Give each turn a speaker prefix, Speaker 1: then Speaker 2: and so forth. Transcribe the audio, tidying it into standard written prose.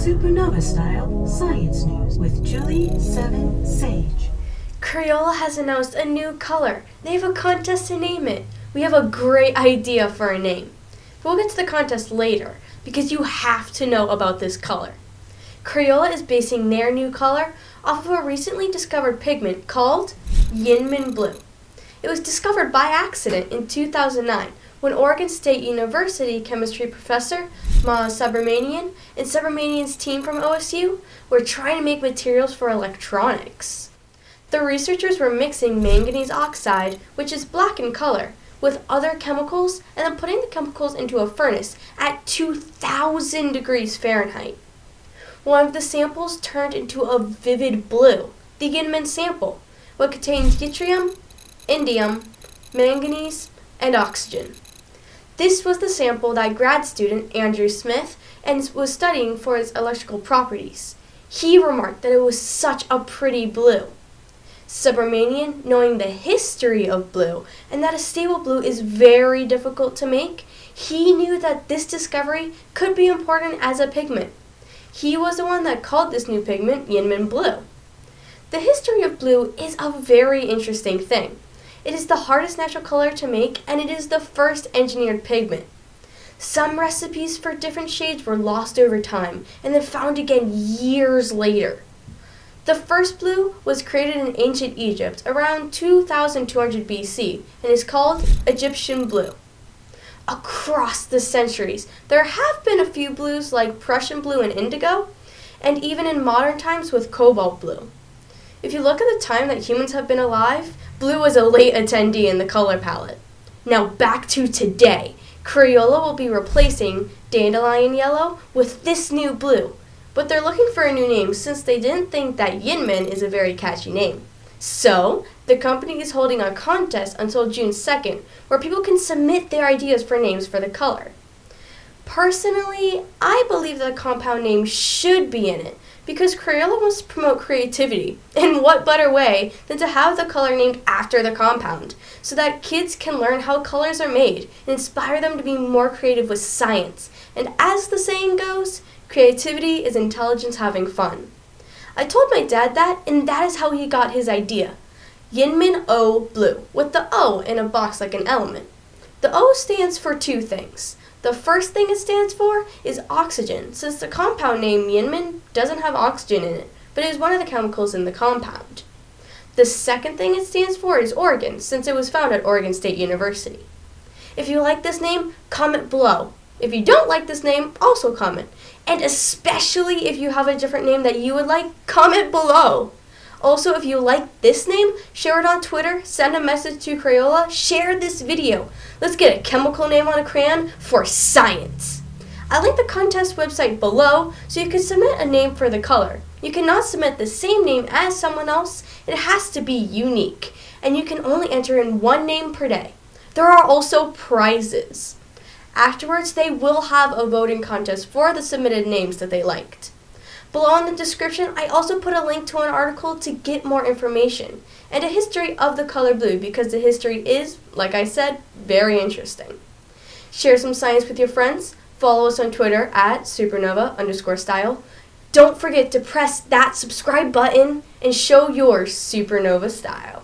Speaker 1: Supernova Style Science News with Julie 7 Sage.
Speaker 2: Crayola has announced a new color. They have a contest to name it. We have a great idea for a name. We'll get to the contest later because you have to know about this color. Crayola is basing their new color off of a recently discovered pigment called Yinmin Blue. It was discovered by accident in 2009 when Oregon State University chemistry professor Ma Subramanian and Subramanian's team from OSU were trying to make materials for electronics. The researchers were mixing manganese oxide, which is black in color, with other chemicals and then putting the chemicals into a furnace at 2,000 degrees Fahrenheit. One of the samples turned into a vivid blue, the Yinmin sample, which contains yttrium, indium, manganese, and oxygen. This was the sample that grad student Andrew Smith was studying for its electrical properties. He remarked that it was such a pretty blue. Subramanian, knowing the history of blue and that a stable blue is very difficult to make, he knew that this discovery could be important as a pigment. He was the one that called this new pigment Yinmin Blue. The history of blue is a very interesting thing. It is the hardest natural color to make, and it is the first engineered pigment. Some recipes for different shades were lost over time and then found again years later. The first blue was created in ancient Egypt around 2200 BC and is called Egyptian blue. Across the centuries, there have been a few blues like Prussian blue and indigo, and even in modern times with cobalt blue. If you look at the time that humans have been alive, blue was a late attendee in the color palette. Now back to today. Crayola will be replacing dandelion yellow with this new blue, but they're looking for a new name since they didn't think that Yinmin is a very catchy name. So, the company is holding a contest until June 2nd where people can submit their ideas for names for the color. Personally, I believe that a compound name should be in it because Crayola wants to promote creativity, and what better way than to have the color named after the compound so that kids can learn how colors are made and inspire them to be more creative with science. And as the saying goes, creativity is intelligence having fun. I told my dad that, and that is how he got his idea. Yinmin O Blue, with the O in a box like an element. The O stands for two things. The first thing it stands for is oxygen, since the compound name Yinmin doesn't have oxygen in it, but it is one of the chemicals in the compound. The second thing it stands for is Oregon, since it was found at Oregon State University. If you like this name, comment below. If you don't like this name, also comment. And especially if you have a different name that you would like, comment below. Also, if you like this name, share it on Twitter, send a message to Crayola, share this video. Let's get a chemical name on a crayon for science. I linked the contest website below so you can submit a name for the color. You cannot submit the same name as someone else. It has to be unique, and you can only enter in one name per day. There are also prizes. Afterwards, they will have a voting contest for the submitted names that they liked. Below in the description, I also put a link to an article to get more information and a history of the color blue because the history is, like I said, very interesting. Share some science with your friends. Follow us on Twitter at supernova_style. Don't forget to press that subscribe button and show your supernova style.